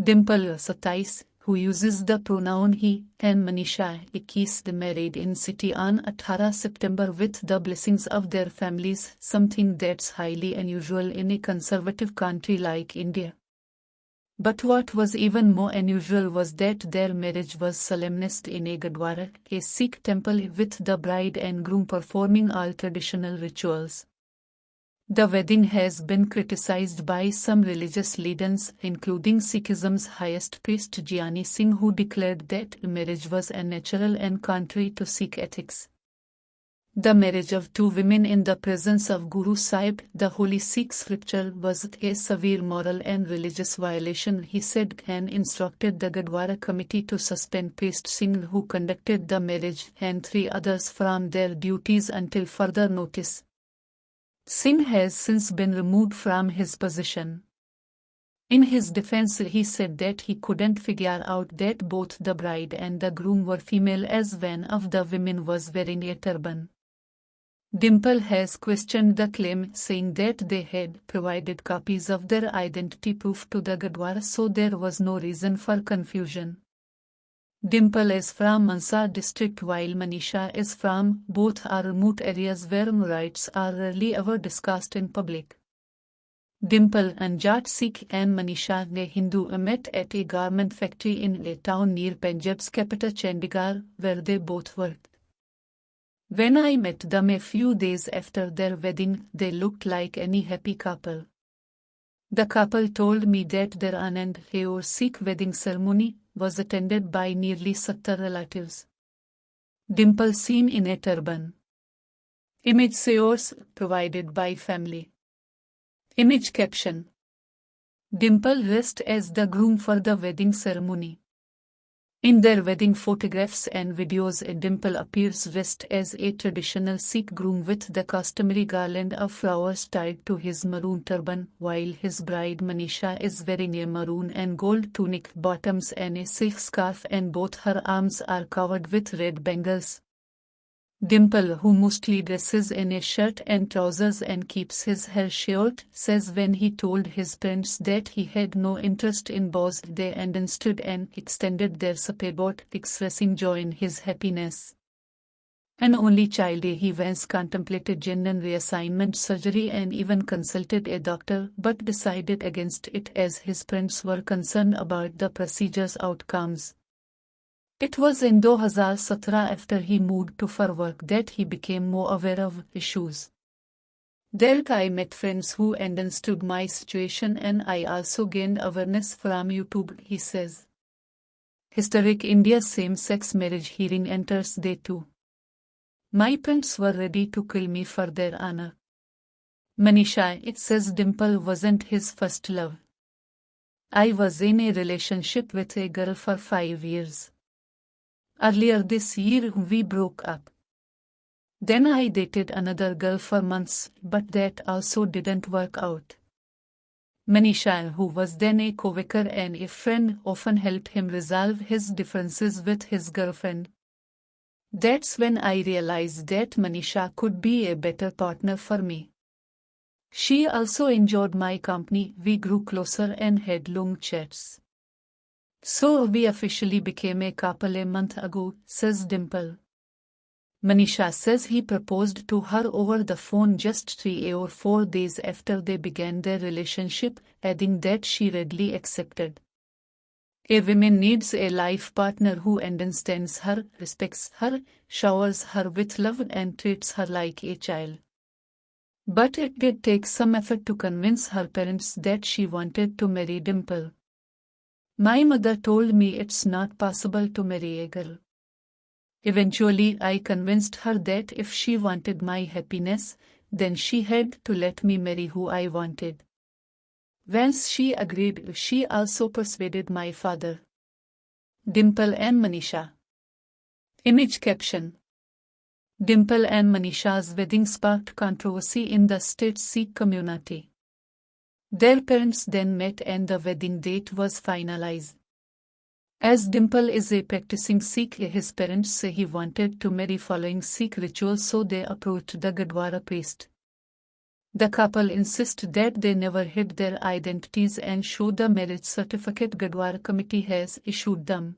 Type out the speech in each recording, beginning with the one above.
Dimple, 27, who uses the pronoun he, and Manisha, 21, married in city on 18 September with the blessings of their families, something that's highly unusual in a conservative country like India. But what was even more unusual was that their marriage was solemnised in a gurdwara, a Sikh temple, with the bride and groom performing all traditional rituals. The wedding has been criticized by some religious leaders, including Sikhism's highest priest Giani Singh, who declared that marriage was unnatural and contrary to Sikh ethics. The marriage of two women in the presence of Guru Sahib, the holy Sikh scripture, was a severe moral and religious violation, he said, and instructed the Gurdwara committee to suspend priest Singh, who conducted the marriage, and 3 others from their duties until further notice. Singh has since been removed from his position. In his defense, he said that he couldn't figure out that both the bride and the groom were female, as one of the women was wearing a turban. Dimple has questioned the claim, saying that they had provided copies of their identity proof to the Gurdwara, so there was no reason for confusion. Dimple is from Manisha district while Manisha is from. Both are remote areas where rights are rarely ever discussed in public. Dimple, an Jat Sikh, and Manisha, a Hindu, met at a garment factory in a town near Punjab's capital Chandigarh, where they both worked. When I met them a few days after their wedding, they looked like any happy couple. The couple told me that their Anand or Sikh wedding ceremony was attended by nearly 70 relatives. Dimple seen in a turban. Image source provided by family. Image caption. Dimple dressed as the groom for the wedding ceremony. In their wedding photographs and videos, Dimple appears dressed as a traditional Sikh groom with the customary garland of flowers tied to his maroon turban, while his bride Manisha is wearing a maroon and gold tunic, bottoms, and a silk scarf, and both her arms are covered with red bangles. Dimple, who mostly dresses in a shirt and trousers and keeps his hair short, says when he told his parents that he had no interest in boys, they understood and extended their support, expressing joy in his happiness. An only child, he once contemplated gender reassignment surgery and even consulted a doctor, but decided against it as his parents were concerned about the procedure's outcomes. It was in 2017, after he moved to for work, that he became more aware of issues. There I met friends who understood my situation, and I also gained awareness from YouTube, he says. Historic India's same-sex marriage hearing enters day 2. My parents were ready to kill me for their honor. Manisha, it says Dimple wasn't his first love. I was in a relationship with a girl for 5 years. Earlier this year we broke up. Then I dated another girl for months, but that also didn't work out. Manisha, who was then a co-worker and a friend, often helped him resolve his differences with his girlfriend. That's when I realized that Manisha could be a better partner for me. She also enjoyed my company, we grew closer and had long chats. So we officially became a couple a month ago, says Dimple. Manisha says he proposed to her over the phone just 3 or 4 days after they began their relationship, adding that she readily accepted. A woman needs a life partner who understands her, respects her, showers her with love, and treats her like a child. But it did take some effort to convince her parents that she wanted to marry Dimple. My mother told me it's not possible to marry a girl. Eventually, I convinced her that if she wanted my happiness, then she had to let me marry who I wanted. Once she agreed, she also persuaded my father. Dimple and Manisha. Image caption. Dimple and Manisha's wedding sparked controversy in the state's Sikh community. Their parents then met and the wedding date was finalized. As Dimple is a practicing Sikh, his parents say he wanted to marry following Sikh rituals, so they approached the Gurdwara priest. The couple insist that they never hid their identities and show the marriage certificate Gurdwara committee has issued them.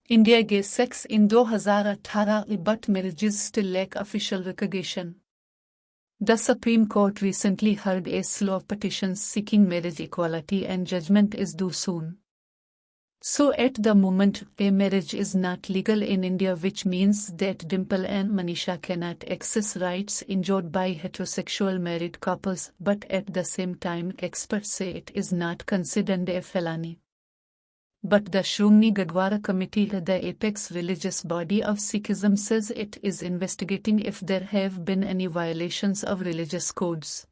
India gay sex in 2018 but marriages still lack official recognition. The Supreme Court recently heard a slew of petitions seeking marriage equality and judgment is due soon. So at the moment, a marriage is not legal in India, which means that Dimple and Manisha cannot access rights enjoyed by heterosexual married couples, but at the same time experts say it is not considered a felony. But the Shromani Gurdwara Committee, the apex religious body of Sikhism, says it is investigating if there have been any violations of religious codes.